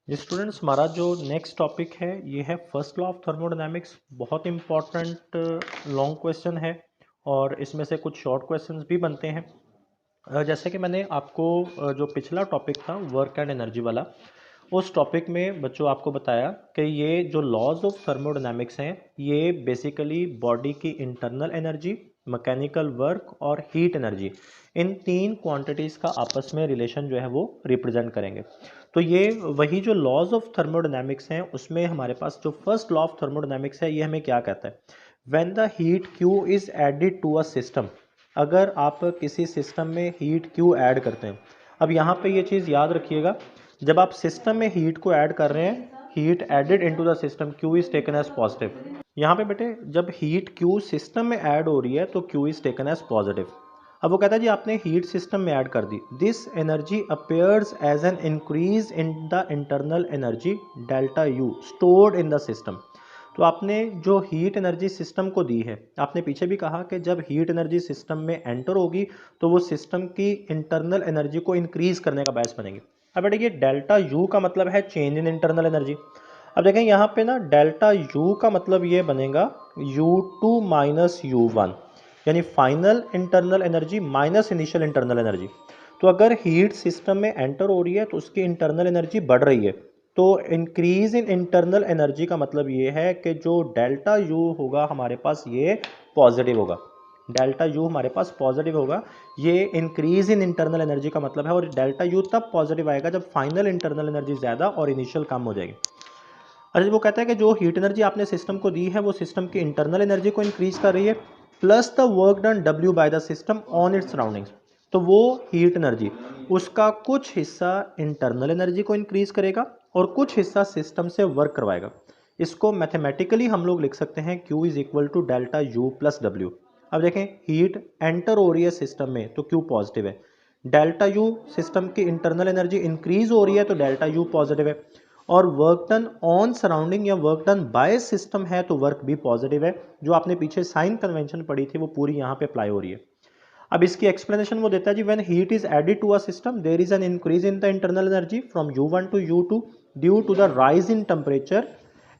जी students, हमारा जो next topic है ये है फर्स्ट लॉ ऑफ थर्मोडायनेमिक्स। बहुत इंपॉर्टेंट लॉन्ग क्वेश्चन है और इसमें से कुछ शॉर्ट क्वेश्चंस भी बनते हैं। जैसे कि मैंने आपको जो पिछला टॉपिक था वर्क एंड एनर्जी वाला, उस टॉपिक में बच्चों आपको बताया कि ये जो लॉज ऑफ थर्मोडायनेमिक्स हैं ये बेसिकली बॉडी की इंटरनल एनर्जी, मैकेनिकल वर्क और हीट एनर्जी, इन तीन क्वांटिटीज़ का आपस में रिलेशन जो है वो रिप्रेजेंट करेंगे। तो ये वही जो लॉज ऑफ थर्मोडायनेमिक्स हैं उसमें हमारे पास जो फर्स्ट लॉ ऑफ थर्मोडायनेमिक्स है ये हमें क्या कहता है, when the heat Q is added to a system. अगर आप किसी सिस्टम में हीट क्यू ऐड करते हैं, अब यहाँ पे ये चीज़ याद रखिएगा, जब आप सिस्टम में हीट को ऐड कर रहे हैं, heat added into the system, Q is taken as positive. यहाँ पे बेटे जब हीट क्यू सिस्टम में ऐड हो रही है तो Q is taken as positive. अब वो कहता है जी आपने हीट सिस्टम में ऐड कर दी, this energy appears as an increase in the internal energy delta U stored in the system. तो आपने जो हीट एनर्जी सिस्टम को दी है, आपने पीछे भी कहा कि जब हीट एनर्जी सिस्टम में एंटर होगी तो वो सिस्टम की इंटरनल एनर्जी को इंक्रीज करने का बायस बनेगी। अब बेटा ये डेल्टा यू का मतलब है चेंज इन इंटरनल एनर्जी। अब देखें यहाँ पे ना डेल्टा यू का मतलब ये बनेगा U2 माइनस U1, यानी final internal energy minus initial internal energy. तो अगर हीट सिस्टम में एंटर हो रही है तो उसकी इंटरनल एनर्जी बढ़ रही है, तो इंक्रीज इन इंटरनल एनर्जी का मतलब ये है कि जो डेल्टा यू होगा हमारे पास ये पॉजिटिव होगा। डेल्टा यू हमारे पास पॉजिटिव होगा, ये इंक्रीज इन इंटरनल एनर्जी का मतलब है। और डेल्टा यू तब पॉजिटिव आएगा जब फाइनल इंटरनल एनर्जी ज़्यादा और इनिशियल कम हो जाएगी। अच्छा, वो कहता है कि जो हीट एनर्जी आपने सिस्टम को दी है वो सिस्टम की इंटरनल एनर्जी को इंक्रीज कर रही है, plus the work done W bye the system on it's surroundings. तो वो हीट एनर्जी उसका कुछ हिस्सा इंटरनल एनर्जी को इंक्रीज करेगा और कुछ हिस्सा सिस्टम से वर्क करवाएगा। इसको मैथमेटिकली हम लोग लिख सकते हैं Q is equal to delta U plus W. अब देखें हीट एंटर हो रही है सिस्टम में तो Q पॉजिटिव है, डेल्टा यू सिस्टम की इंटरनल एनर्जी इंक्रीज हो रही है तो डेल्टा यू पॉजिटिव है, और वर्क डन ऑन सराउंडिंग या वर्क डन बाय सिस्टम है तो वर्क भी पॉजिटिव है। जो आपने पीछे साइन कन्वेंशन पढ़ी थी वो पूरी यहाँ पे अप्लाई हो रही है। अब इसकी एक्सप्लेनेशन वो देता है जी, when heat is added to a system there is an increase in the internal energy from U1 to U2 due to the rise in temperature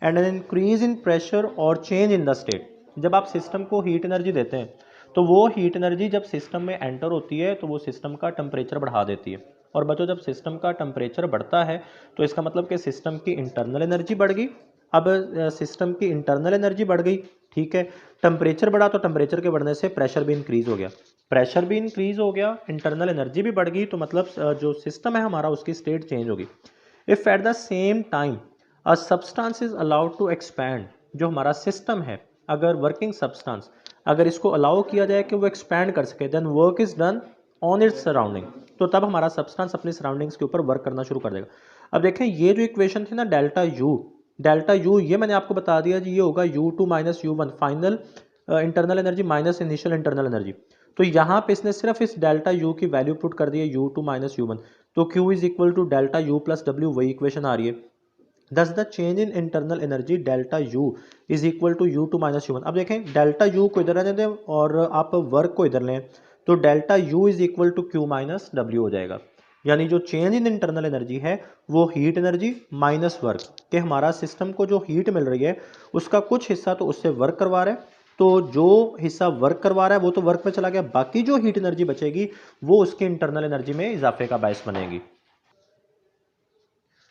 and an increase in pressure और change in the state. जब आप system को heat energy देते हैं तो वो heat energy जब system में एंटर होती है तो वो सिस्टम का टेम्परेचर बढ़ा देती है। और बच्चों जब सिस्टम का टेम्परेचर बढ़ता है तो इसका मतलब कि सिस्टम की इंटरनल एनर्जी बढ़ गई। अब सिस्टम की इंटरनल एनर्जी बढ़ गई, ठीक है, टेम्परेचर बढ़ा तो टेम्परेचर के बढ़ने से प्रेशर भी इंक्रीज हो गया, प्रेशर भी इंक्रीज हो गया, इंटरनल एनर्जी भी बढ़ गई, तो मतलब जो सिस्टम है हमारा उसकी स्टेट चेंज होगी। If at the same time a substance is allowed to expand, जो हमारा सिस्टम है, अगर वर्किंग सब्सटेंस अगर इसको अलाउ किया जाए कि वो एक्सपैंड कर सके, then work is done on its surrounding, तो तब हमारा सब्सटेंस अपनी सराउंडिंग्स के ऊपर वर्क करना शुरू कर देगा। अब देखें ये जो इक्वेशन थी ना डेल्टा यू ये मैंने आपको बता दिया जी, ये होगा U2 minus U1, final internal energy minus initial internal energy. तो यहाँ पे इसने सिर्फ इस डेल्टा यू की वैल्यू पुट कर दी है U2 माइनस U1, तो Q is equal to delta U plus W, वही इक्वेशन आ रही है। Thus the change in internal energy delta U is equal to U2 minus U1। अब देखें डेल्टा यू को इधर रहने दें और आप वर्क को इधर लें, तो delta U is equal to Q minus W हो जाएगा। यानी जो चेंज इन इंटरनल एनर्जी है वो हीट एनर्जी माइनस वर्क, कि हमारा सिस्टम को जो हीट मिल रही है उसका कुछ हिस्सा तो उससे वर्क करवा रहा है, तो जो हिस्सा वर्क करवा रहा है वो तो वर्क में चला गया, बाकी जो हीट एनर्जी बचेगी वो उसकी इंटरनल एनर्जी में इजाफे का बायस बनेगी।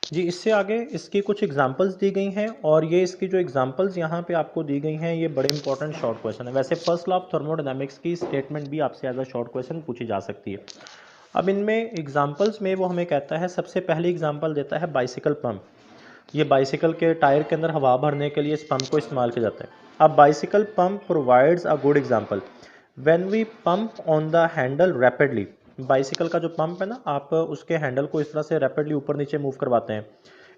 जी इससे आगे इसकी कुछ एग्जांपल्स दी गई हैं, और ये इसकी जो एग्जांपल्स यहाँ पे आपको दी गई हैं ये बड़े इंपॉर्टेंट शॉर्ट क्वेश्चन है। वैसे फर्स्ट लॉ ऑफ थर्मोडायनामिक्स की स्टेटमेंट भी आपसे एज अ शॉर्ट क्वेश्चन पूछी जा सकती है। अब इनमें एग्जांपल्स में वो हमें कहता है, सबसे पहली एग्जांपल देता है बाइसिकल पंप। ये बाइसिकल के टायर के अंदर हवा भरने के लिए इस पंप को इस्तेमाल किया जाता है। अब bicycle pump provides a good example when we pump on the handle rapidly. Bicycle का जो पंप है ना, आप उसके हैंडल को इस तरह से रैपिडली ऊपर नीचे मूव करवाते हैं,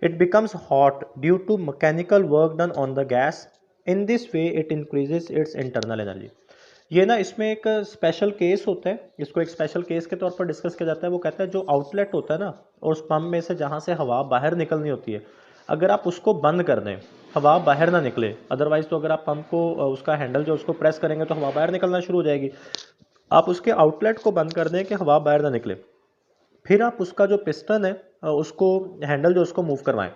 it becomes hot due to mechanical work done on the gas, in this way it increases its internal energy. ये ना इसमें एक स्पेशल केस होता है, इसको एक स्पेशल केस के तौर पर डिस्कस किया जाता है। वो कहता है जो आउटलेट होता है ना, और उस पंप में से जहाँ से हवा बाहर निकलनी होती है, अगर आप उसको बंद कर दें हवा बाहर ना निकले, अदरवाइज तो अगर आप पंप को उसका हैंडल जो उसको प्रेस करेंगे तो हवा बाहर निकलना शुरू हो जाएगी। आप उसके आउटलेट को बंद कर दें कि हवा बाहर ना निकले, फिर आप उसका जो पिस्टन है उसको हैंडल जो उसको मूव करवाएं,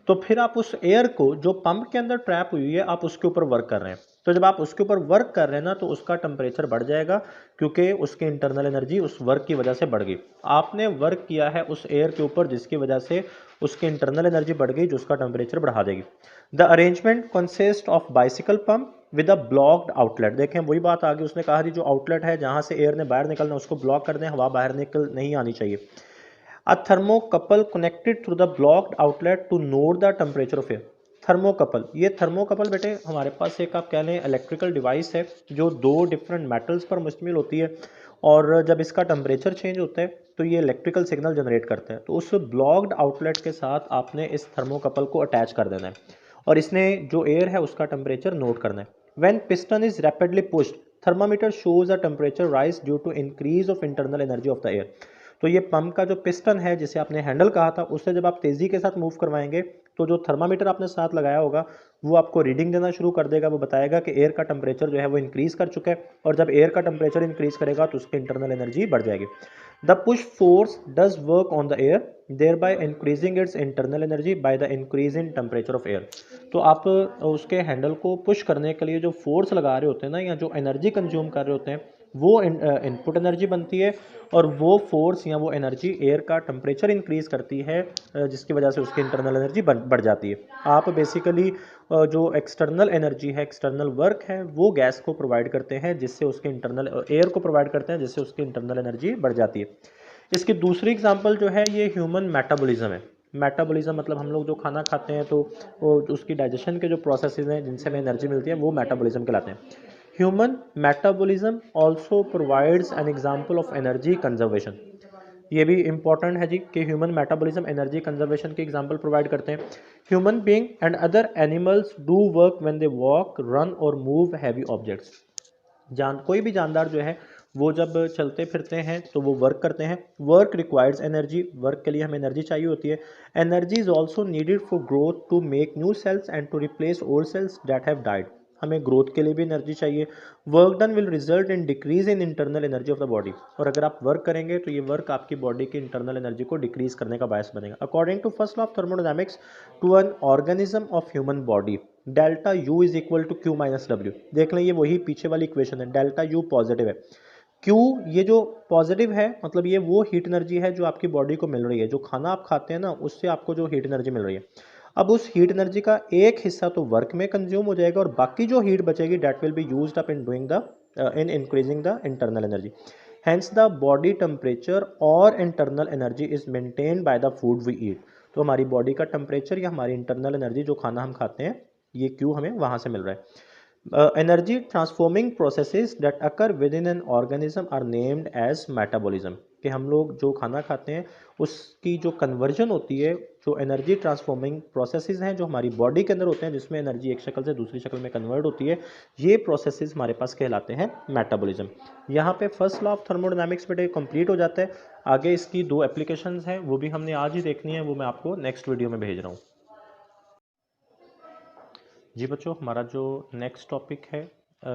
तो फिर आप उस एयर को जो पंप के अंदर ट्रैप हुई है आप उसके ऊपर वर्क कर रहे हैं। तो जब आप उसके ऊपर वर्क कर रहे हैं ना तो उसका टेम्परेचर बढ़ जाएगा, क्योंकि उसकी इंटरनल एनर्जी उस वर्क की वजह से बढ़ गई। आपने वर्क किया है उस एयर के ऊपर जिसकी वजह से उसकी इंटरनल एनर्जी बढ़ गई, जो उसका टेम्परेचर बढ़ा देगी। The arrangement consist of bicycle pump with a blocked outlet. देखें वही बात आ गई, उसने कहा थी जो आउटलेट है जहां से एयर ने बाहर निकलना उसको ब्लॉक कर दें, हवा बाहर निकल नहीं आनी चाहिए। A thermocouple connected through the blocked outlet to note the temperature of air। Thermocouple, ये थर्मोकपल बेटे हमारे पास एक आप कह लें इलेक्ट्रिकल डिवाइस है जो दो डिफरेंट मेटल्स पर मुश्तमिल होती है, और जब इसका टेम्परेचर चेंज होता है तो ये इलेक्ट्रिकल सिग्नल जनरेट करते हैं। तो उस ब्लॉक्ड आउटलेट के साथ आपने इस थर्मोकपल को अटैच कर देना है और इसने जो एयर है उसका टेम्परेचर नोट करना है। When piston is rapidly pushed, thermometer shows a temperature rise due to increase of internal energy of the air. तो ये पंप का जो पिस्टन है जिसे आपने हैंडल कहा था, उससे जब आप तेजी के साथ मूव करवाएंगे तो जो थर्मामीटर आपने साथ लगाया होगा वो आपको रीडिंग देना शुरू कर देगा। वो बताएगा कि एयर का टेम्परेचर जो है वो इंक्रीज कर चुका है, और जब एयर का टेम्परेचर इंक्रीज करेगा तो उसकी इंटरनल एनर्जी बढ़ जाएगी। The push force does work on the air, thereby increasing its internal energy by the increase in temperature of air. तो आप उसके हैंडल को पुश करने के लिए जो फोर्स लगा रहे होते हैं ना, या जो एनर्जी कंज्यूम कर रहे होते हैं, वो इनपुट एनर्जी बनती है, और वो फोर्स या वो एनर्जी एयर का टेम्परेचर इंक्रीज करती है, जिसकी वजह से उसकी इंटरनल एनर्जी बढ़ जाती है। आप बेसिकली जो एक्सटर्नल एनर्जी है, एक्सटर्नल वर्क है, वो गैस को प्रोवाइड करते हैं जिससे उसके इंटरनल एयर को प्रोवाइड करते हैं जिससे उसकी इंटरनल एनर्जी बढ़ जाती है। इसकी दूसरी एग्जांपल जो है ये ह्यूमन मेटाबॉलिज्म है। मेटाबॉलिज्म मतलब हम लोग जो खाना खाते हैं तो वो उसकी डाइजेशन के जो प्रोसेसेस हैं जिनसे हमें एनर्जी मिलती है वो मेटाबॉलिज्म कहलाते हैं। Human metabolism also provides an example of energy conservation. ये भी इंपॉर्टेंट है जी कि ह्यूमन मेटाबॉलिज्म एनर्जी कंजर्वेशन की एग्जांपल प्रोवाइड करते हैं। Human being and other animals do work when they walk, run और मूव हैवी ऑब्जेक्ट्स। कोई भी जानदार जो है वो जब चलते फिरते हैं तो वो वर्क करते हैं। वर्क रिक्वायर्स एनर्जी, वर्क के लिए हमें एनर्जी चाहिए होती है। Energy is also needed for growth to make new cells and to replace old cells that have died. हमें ग्रोथ के लिए भी एनर्जी चाहिए। Work done will result in decrease in internal energy of the body. और अगर आप work करेंगे तो ये वर्क आपकी बॉडी की इंटरनल एनर्जी को डिक्रीज करने का बायस बनेगा। According to first law of thermodynamics, to an organism of human body delta U is equal to Q minus W. देख लें ये वही पीछे वाली इक्वेशन है, डेल्टा यू पॉजिटिव है, क्यू ये जो पॉजिटिव है मतलब ये वो हीट एनर्जी है जो आपकी बॉडी को मिल रही है, जो खाना आप खाते हैं ना उससे आपको जो हीट एनर्जी मिल रही है। अब उस हीट एनर्जी का एक हिस्सा तो वर्क में कंज्यूम हो जाएगा और बाकी जो हीट बचेगी that will be used up in doing the in increasing the internal energy. Hence the body temperature और internal energy is maintained by the food we eat. तो हमारी बॉडी का टेम्परेचर या हमारी इंटरनल एनर्जी जो खाना हम खाते हैं ये क्यू हमें वहाँ से मिल रहा है। Energy transforming processes that occur within an organism are named as metabolism. कि हम लोग जो खाना खाते हैं उसकी जो कन्वर्जन होती है, जो एनर्जी ट्रांसफॉर्मिंग प्रोसेसेस हैं जो हमारी बॉडी के अंदर होते हैं जिसमें एनर्जी एक शक्ल से दूसरी शक्ल में कन्वर्ट होती है, ये प्रोसेसेस हमारे पास कहलाते हैं मेटाबॉलिज्म। यहाँ पे फर्स्ट लॉ ऑफ थर्मोडायनामिक्स पे कंप्लीट हो जाता है। आगे इसकी दो एप्लीकेशंस हैं वो भी हमने आज ही देखनी है, वो मैं आपको नेक्स्ट वीडियो में भेज रहा हूँ। जी बच्चों, हमारा जो नेक्स्ट टॉपिक है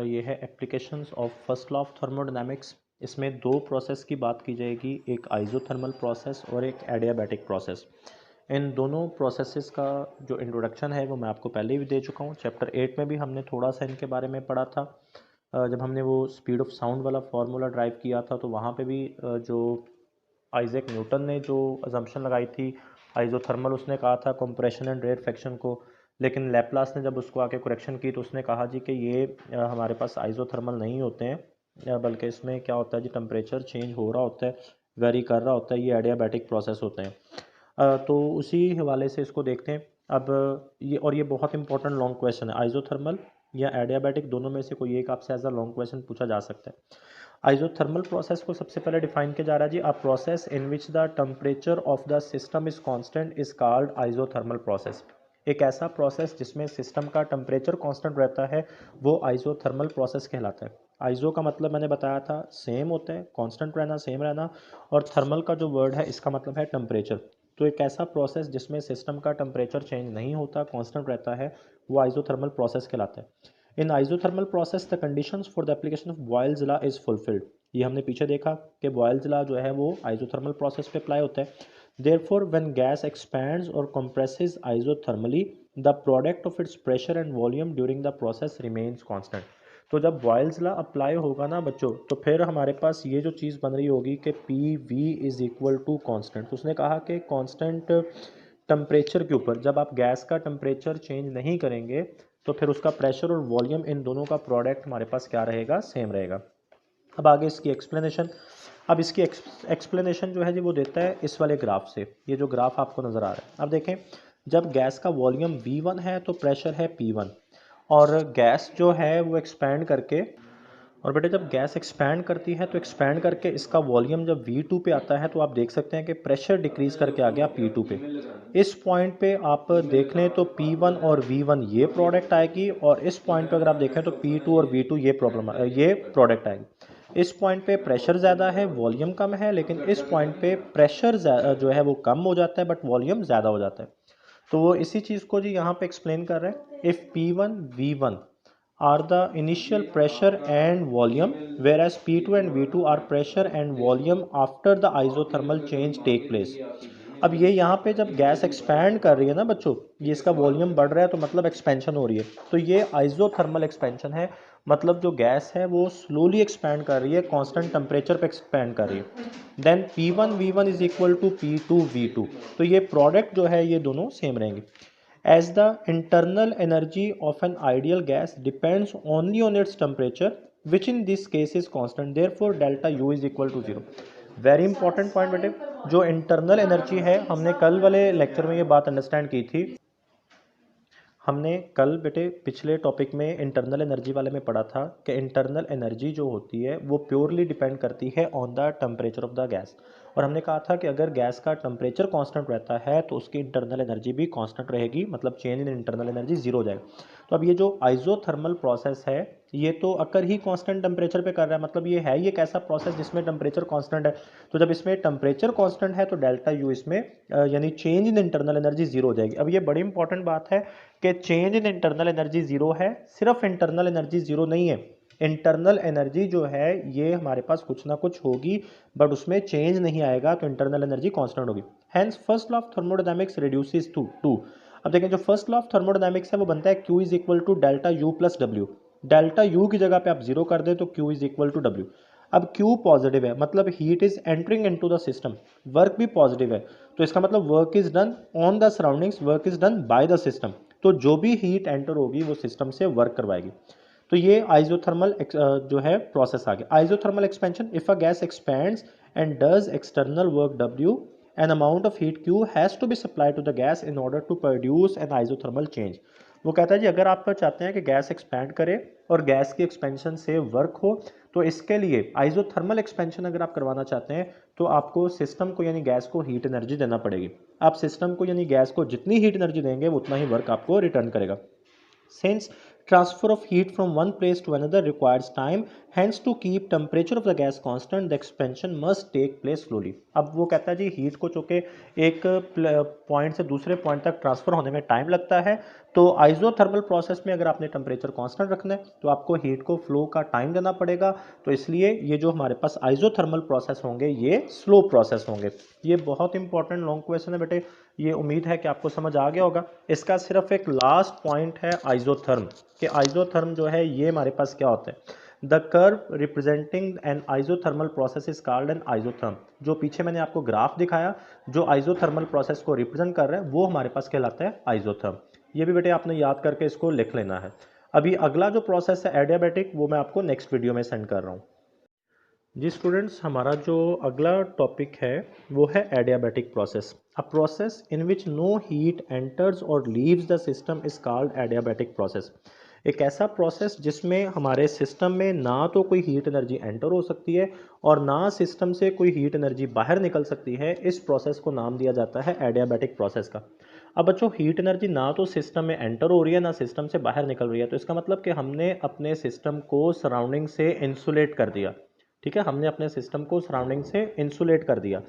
ये है applications of first law of thermodynamics. इसमें दो प्रोसेस की बात की जाएगी, एक आइसोथर्मल प्रोसेस और एक एडियाबैटिक प्रोसेस। इन दोनों प्रोसेसेस का जो इंट्रोडक्शन है वो मैं आपको पहले भी दे चुका हूँ। चैप्टर 8 में भी हमने थोड़ा सा इनके बारे में पढ़ा था। जब हमने वो स्पीड ऑफ साउंड वाला फार्मूला ड्राइव किया था तो वहाँ पे भी जो आइजैक न्यूटन ने जो अजम्पशन लगाई थी आइसोथर्मल, उसने कहा था कंप्रेशन एंड रेरफैक्शन को, लेकिन लैप्लास ने जब उसको आके करेक्शन की तो उसने कहा जी कि ये हमारे पास आइसोथर्मल नहीं होते हैं, बल्कि इसमें क्या होता है जी टेम्परेचर चेंज हो रहा होता है, वेरी कर रहा होता है, ये एडियाबैटिक प्रोसेस होते हैं। तो उसी हवाले से इसको देखते हैं। अब ये बहुत इंपॉर्टेंट लॉन्ग क्वेश्चन है, आइसोथर्मल या एडियाबैटिक दोनों में से कोई एक आपसे एज अ लॉन्ग क्वेश्चन पूछा जा सकता है। आइसोथर्मल प्रोसेस को सबसे पहले डिफाइन किया जा रहा है जी, a process in which the temperature of the system is constant is called isothermal process. एक ऐसा प्रोसेस जिसमें सिस्टम का टेम्परेचर कांस्टेंट रहता है वो आइसोथर्मल प्रोसेस कहलाता है। आइसो का मतलब मैंने बताया था सेम होता है, कांस्टेंट रहना, सेम रहना, और थर्मल का जो वर्ड है इसका मतलब है टेम्परेचर। तो एक ऐसा प्रोसेस जिसमें सिस्टम का टेम्परेचर चेंज नहीं होता, कांस्टेंट रहता है, वो आइसोथर्मल प्रोसेस कहलाता है। In isothermal process the conditions for the application of Boyle's law is fulfilled. ये हमने पीछे देखा कि बॉयल्स लॉ जो है वो आइसोथर्मल प्रोसेस पे अप्लाई होता है। Therefore, when gas expands or compresses isothermally, the product of its pressure and volume during the process remains constant. तो जब बॉयल्स लॉ अप्लाई होगा ना बच्चों, तो फिर हमारे पास ये जो चीज़ बन रही होगी कि P V is equal to constant. तो उसने कहा कि कॉन्स्टेंट टेम्परेचर के ऊपर जब आप गैस का टेम्परेचर चेंज नहीं करेंगे तो फिर उसका प्रेशर और वॉल्यूम इन दोनों का प्रोडक्ट हमारे पास क्या रहेगा, सेम रहेगा। अब आगे इसकी एक्सप्लेनेशन। अब इसकी एक्सप्लेनेशन जो है जी वो देता है इस वाले ग्राफ से। ये जो ग्राफ आपको नज़र आ रहा है, अब देखें, जब गैस का वॉल्यूम V1 है तो प्रेशर है P1, और गैस जो है वो एक्सपैंड करके, और बेटे जब गैस एक्सपैंड करती है तो एक्सपैंड करके इसका वॉल्यूम जब V2 पे आता है तो आप देख सकते हैं कि प्रेशर डिक्रीज करके आ गया P2 पे। इस पॉइंट पे आप देख लें तो P1 और V1 ये प्रोडक्ट आएगी, और इस पॉइंट पे अगर आप देखें तो P2 और V2 ये प्रोडक्ट आएगी। इस पॉइंट पे प्रेशर ज़्यादा है, वॉल्यूम कम है, लेकिन इस पॉइंट पे प्रेशर जो है वो कम हो जाता है बट वॉल्यूम ज़्यादा हो जाता है। तो वो इसी चीज़ को जी यहाँ पे एक्सप्लेन कर रहे हैं। If P1 V1 are the initial pressure and volume, whereas P2 and V2 are pressure and volume after the isothermal change take place। अब ये यहाँ पे जब गैस एक्सपैंड कर रही है ना बच्चों, ये इसका वॉल्यूम बढ़ रहा है तो मतलब एक्सपेंशन हो रही है, तो ये आइसोथर्मल एक्सपेंशन है। मतलब जो गैस है वो स्लोली एक्सपैंड कर रही है, कांस्टेंट टेम्परेचर पे एक्सपैंड कर रही है। Then P1 V1 is equal to P2 V2, तो ये प्रोडक्ट जो है ये दोनों सेम रहेंगे। As the internal energy of an ideal gas depends only on its temperature, which in this case is constant, therefore delta U is equal to 0। Very important point बेटे, जो internal energy है, हमने कल वाले lecture में ये बात understand की थी। हमने कल बेटे पिछले टॉपिक में इंटरनल एनर्जी वाले में पढ़ा था कि इंटरनल एनर्जी जो होती है वो प्योरली डिपेंड करती है on the temperature of the gas, और हमने कहा था कि अगर गैस का टेम्परेचर कांस्टेंट रहता है तो उसकी इंटरनल एनर्जी भी कांस्टेंट रहेगी, मतलब change in internal energy zero हो जाएगा। तो अब ये जो आइसोथर्मल प्रोसेस है ये तो अकर ही कांस्टेंट टेम्परेचर पे कर रहा है, मतलब ये है ये कैसा प्रोसेस जिसमें टेम्परेचर कांस्टेंट है। तो जब इसमें टेम्परेचर कांस्टेंट है तो डेल्टा यू इसमें यानी change in internal energy zero हो जाएगी। अब ये बड़ी इंपॉर्टेंट बात है कि change in internal energy zero है, सिर्फ इंटरनल एनर्जी जीरो नहीं है, इंटरनल एनर्जी जो है ये हमारे पास कुछ ना कुछ होगी बट उसमें चेंज नहीं आएगा, तो इंटरनल एनर्जी कांस्टेंट होगी। Hence first law of thermodynamics reduces to to. अब देखें, जो फर्स्ट लॉ ऑफ थर्मोडायनामिक्स है वो बनता है Q is equal to delta U plus W. Delta U की जगह पे आप जीरो कर दे तो Q is equal to W. अब Q पॉजिटिव है, मतलब heat is entering into the system, work भी पॉजिटिव है, तो इसका मतलब work is done on the surroundings, work is done by the system. तो जो भी हीट एंटर होगी वो सिस्टम से वर्क करवाएगी। तो ये आइसोथर्मल जो है प्रोसेस आ गया। Isothermal expansion, if a gas expands and does external work W, an amount of heat Q has to be supplied to the gas in order to produce an isothermal change। वो कहता है जी अगर आप चाहते हैं कि gas expand करे और गैस की एक्सपेंशन से वर्क हो, तो इसके लिए आइसोथर्मल एक्सपेंशन अगर आप करवाना चाहते हैं तो आपको सिस्टम को यानी गैस को हीट एनर्जी देना पड़ेगी। आप सिस्टम को यानी गैस को जितनी हीट एनर्जी देंगे वो उतना ही वर्क आपको रिटर्न करेगा। Since transfer of heat from one place to another requires time, hence to keep temperature of the gas constant, the expansion must take place slowly। अब वो कहता है जी हीट को चूंकि एक पॉइंट से दूसरे पॉइंट तक ट्रांसफर होने में टाइम लगता है, तो आइसोथर्मल प्रोसेस में अगर आपने टेम्परेचर कांस्टेंट रखना है तो आपको हीट को फ्लो का टाइम देना पड़ेगा। तो इसलिए ये जो हमारे पास आइसोथर्मल प्रोसेस होंगे ये स्लो प्रोसेस होंगे। ये बहुत इंपॉर्टेंट लॉन्ग क्वेश्चन है बेटे, ये उम्मीद है कि आपको समझ आ गया होगा। इसका सिर्फ एक लास्ट पॉइंट है आइसोथर्म, कि आइसोथर्म जो है ये हमारे पास क्या होता है। The curve representing N isothermal process is called N isotherm. जो पीछे मैंने आपको ग्राफ दिखाया जो आइसोथर्मल प्रोसेस को रिप्रेजेंट कर रहा है वो हमारे पास कहलाता है आइसोथर्म। ये भी बेटे आपने याद करके इसको लिख लेना है। अभी अगला जो प्रोसेस है एडियाबैटिक, वो मैं आपको नेक्स्ट वीडियो में सेंड कर रहा हूँ। जी स्टूडेंट्स, हमारा जो अगला टॉपिक है वो है adiabatic process. A process in which no heat enters और leaves the system is called adiabatic process. एक ऐसा प्रोसेस जिसमें हमारे सिस्टम में ना तो कोई हीट एनर्जी एंटर हो सकती है और ना सिस्टम से कोई हीट एनर्जी बाहर निकल सकती है, इस प्रोसेस को नाम दिया जाता है एडियाबैटिक प्रोसेस का। अब बच्चों, हीट एनर्जी ना तो सिस्टम में एंटर हो रही है ना सिस्टम से बाहर निकल रही है, तो इसका मतलब कि हमने अपने सिस्टम को सराउंडिंग से इंसुलेट कर दिया। ठीक है, हमने अपने सिस्टम को सराउंडिंग से इंसुलेट कर दिया।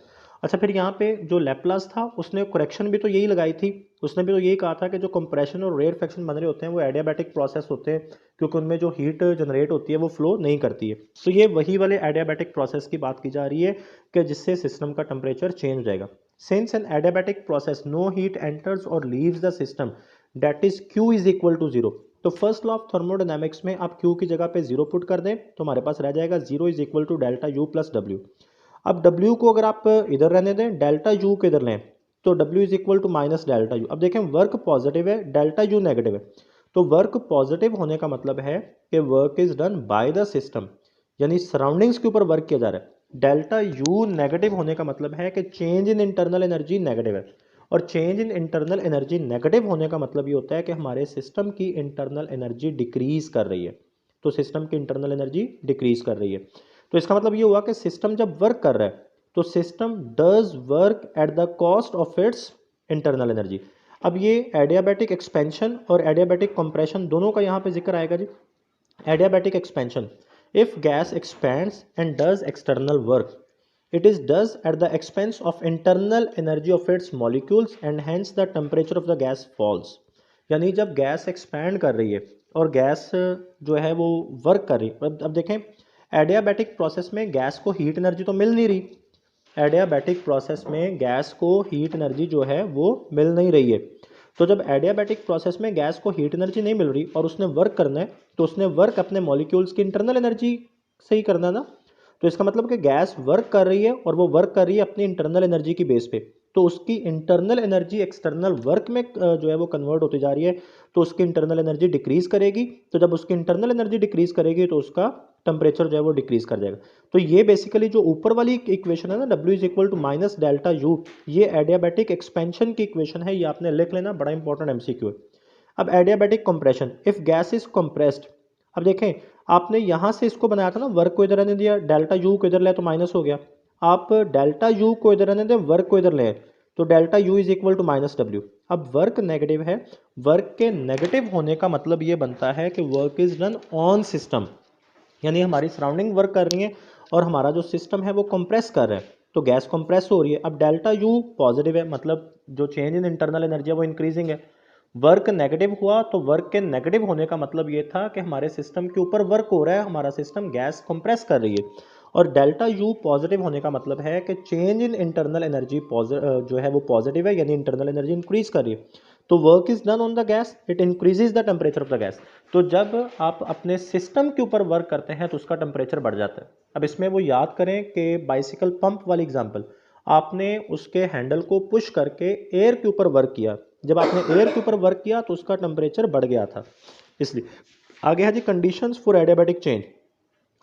अच्छा, फिर यहाँ पे जो लैपलास था उसने करेक्शन भी तो यही लगाई थी, उसने भी तो यही कहा था कि जो कंप्रेशन और रेयरफेक्शन बन रहे होते हैं वो एडियाबैटिक प्रोसेस होते हैं, क्योंकि उनमें जो हीट जनरेट होती है वो फ्लो नहीं करती है। तो ये वही वाले एडियाबैटिक प्रोसेस की बात की जा रही है कि जिससे सिस्टम का टेम्परेचर चेंज हो जाएगा। Since an adiabatic process no heat enters और leaves the system that is Q is equal to zero. तो फर्स्ट लॉ ऑफ थर्मोडायनेमिक्स में आप Q की जगह पे जीरो पुट कर दें तो हमारे पास रह जाएगा zero is equal to delta U plus W. अब W को अगर आप इधर रहने दें, डेल्टा यू को इधर लें, तो W is equal to minus delta U. अब देखें वर्क पॉजिटिव है, डेल्टा यू नेगेटिव है, तो वर्क पॉजिटिव होने का मतलब है कि work is done by the system, यानी सराउंडिंग्स के ऊपर वर्क किया जा रहा है। डेल्टा यू नेगेटिव होने का मतलब है कि change in internal energy negative है, और change in internal energy negative होने का मतलब ये होता है कि हमारे सिस्टम की इंटरनल एनर्जी डिक्रीज कर रही है। तो सिस्टम की इंटरनल एनर्जी डिक्रीज कर रही है, तो इसका मतलब ये हुआ कि सिस्टम जब वर्क कर रहा है तो system does work at the cost of its internal energy. अब ये एडियाबैटिक एक्सपेंशन और एडियाबैटिक कंप्रेशन दोनों का यहाँ पे जिक्र आएगा जी। Adiabatic expansion, if gas expands and does external work it is does at the expense of internal energy of its molecules and hence the temperature of the gas falls। यानी जब gas expand कर रही है और gas जो है वो work कर रही है। अब देखें एडियाबैटिक प्रोसेस में गैस को हीट एनर्जी तो मिल नहीं रही, एडियाबैटिक प्रोसेस में गैस को हीट एनर्जी जो है वो मिल नहीं रही है। तो जब एडियाबैटिक प्रोसेस में गैस को हीट एनर्जी नहीं मिल रही और उसने वर्क करना है तो उसने वर्क अपने मॉलिक्यूल्स की इंटरनल एनर्जी से ही करना ना। तो इसका मतलब कि गैस वर्क कर रही है और वो वर्क कर रही है अपनी इंटरनल एनर्जी की बेस पे, तो उसकी इंटरनल एनर्जी एक्सटर्नल वर्क में जो है वो कन्वर्ट होती जा रही है, तो उसकी इंटरनल एनर्जी डिक्रीज करेगी। तो जब उसकी इंटरनल एनर्जी डिक्रीज करेगी तो उसका टेम्परेचर जो है वो डिक्रीज कर जाएगा। तो ये बेसिकली जो ऊपर वाली इक्वेशन है ना W is equal to minus delta U, ये एडियाबैटिक एक्सपेंशन की इक्वेशन है, ये आपने लिख लेना, बड़ा इंपॉर्टेंट MCQ है। अब adiabatic compression, if gas is compressed, अब देखें आपने यहां से इसको बनाया था ना, वर्क को इधर रहने दिया, डेल्टा यू को इधर ले तो माइनस हो गया। आप डेल्टा यू को इधर रहने दें, वर्क को इधर ले, तो delta U is equal to minus W. अब वर्क नेगेटिव है, वर्क के नेगेटिव होने का मतलब ये बनता है कि work is done on system, यानी हमारी सराउंडिंग वर्क कर रही है और हमारा जो सिस्टम है वो कंप्रेस कर रहा है, तो गैस कंप्रेस हो रही है। अब डेल्टा यू पॉजिटिव है, मतलब जो चेंज इन इंटरनल एनर्जी है वो इंक्रीजिंग है। वर्क नेगेटिव हुआ तो वर्क के नेगेटिव होने का मतलब ये था कि हमारे सिस्टम के ऊपर वर्क हो रहा है, हमारा सिस्टम गैस कंप्रेस कर रही है। और डेल्टा यू पॉजिटिव होने का मतलब है कि चेंज इन इंटरनल एनर्जी जो है वो पॉजिटिव है, यानी इंटरनल एनर्जी इंक्रीज कर रही है। तो work is done on the gas, it increases the temperature of the gas. तो जब आप अपने सिस्टम के ऊपर वर्क करते हैं तो उसका टेम्परेचर बढ़ जाता है। अब इसमें वो याद करें कि बाइसिकल पंप वाली एग्जांपल, आपने उसके हैंडल को पुश करके एयर के ऊपर वर्क किया, जब आपने एयर के ऊपर वर्क किया तो उसका टेम्परेचर बढ़ गया था, इसलिए। आगे है जी conditions for adiabatic change.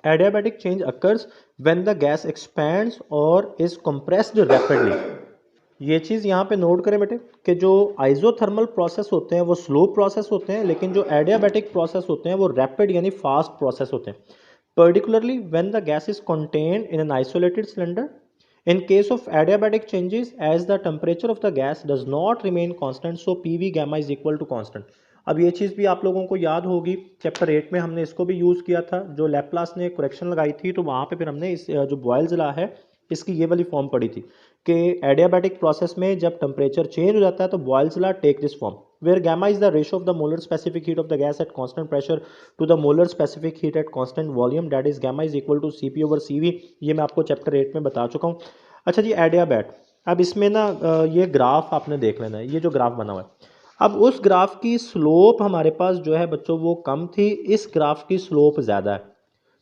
Adiabatic change occurs when the gas expands और इज कंप्रेस्ड रैपिडली। ये चीज़ यहाँ पे नोट करें बेटे कि जो आइजोथर्मल प्रोसेस होते हैं वो स्लो प्रोसेस होते हैं, लेकिन जो एडियाबैटिक प्रोसेस होते हैं वो रैपिड यानी फास्ट प्रोसेस होते हैं। Particularly when the gas is contained in an isolated cylinder। In case of adiabatic changes, as the temperature of the gas does not remain constant, so PV gamma is equal to constant। अब ये चीज़ भी आप लोगों को याद होगी, chapter 8 में हमने इसको भी यूज़ किया था, जो लैप्लास ने करेक्शन लगाई थी तो वहाँ पे फिर हमने इस जो बॉयल्स लॉ है इसकी ये वाली फॉर्म पढ़ी थी कि एडियाबैटिक प्रोसेस में जब टेम्परेचर चेंज हो जाता है तो Boyle's law take this form where gamma is the ratio of the molar specific heat of the gas at constant pressure to the molar specific heat at constant volume, that is gamma is equal to Cp over Cv। ये मैं आपको chapter 8 में बता चुका हूँ। अच्छा जी एडियाबैट, अब इसमें ना ये ग्राफ आपने देख लेना है, ये जो ग्राफ बना हुआ है, अब उस ग्राफ की स्लोप हमारे पास जो है बच्चों वो कम थी, इस ग्राफ की स्लोप ज़्यादा है,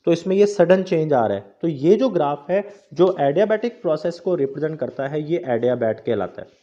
तो इसमें ये सडन चेंज आ रहा है। तो ये जो ग्राफ है जो एडियाबैटिक प्रोसेस को रिप्रेजेंट करता है ये एडियाबैट कहलाता है।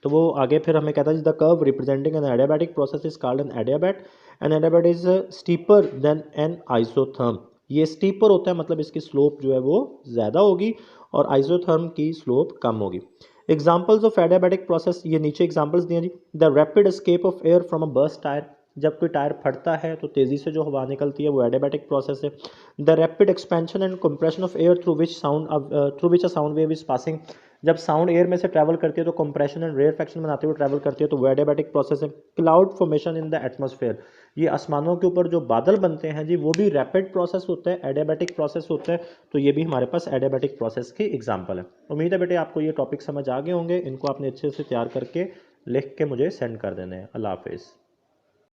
तो वो आगे फिर हमें कहता है the curve representing an adiabatic process is called an adiabat. An adiabat is steeper than an isotherm. ये स्टीपर होता है मतलब इसकी स्लोप जो है वो ज़्यादा होगी और आइसोथर्म की स्लोप कम होगी। एग्जाम्पल्स ऑफ एडियाबैटिक प्रोसेस, ये नीचे एग्जाम्पल्स दिए जी। The rapid escape of air from a burst tyre, जब कोई टायर फटता है तो तेज़ी से जो हवा निकलती है वो एडियाबैटिक प्रोसेस है। The rapid expansion and compression of air through which a sound wave is passing, जब साउंड एयर में से ट्रैवल करती है तो कंप्रेशन एंड रेयरफेक्शन बनाते हुए ट्रैवल करती है तो वो एडियाबैटिक प्रोसेस है। Cloud formation in the atmosphere, ये आसमानों के ऊपर जो बादल बनते हैं जी वो भी रैपिड प्रोसेस होता है, एडियाबैटिक प्रोसेस होता है, तो ये भी हमारे पास एडियाबैटिक प्रोसेस की एग्जाम्पल है। उम्मीद है बेटे आपको ये टॉपिक समझ आ गए होंगे, इनको आपने अच्छे से तैयार करके लिख के मुझे सेंड कर देने हैं। अल्लाह हाफिज़।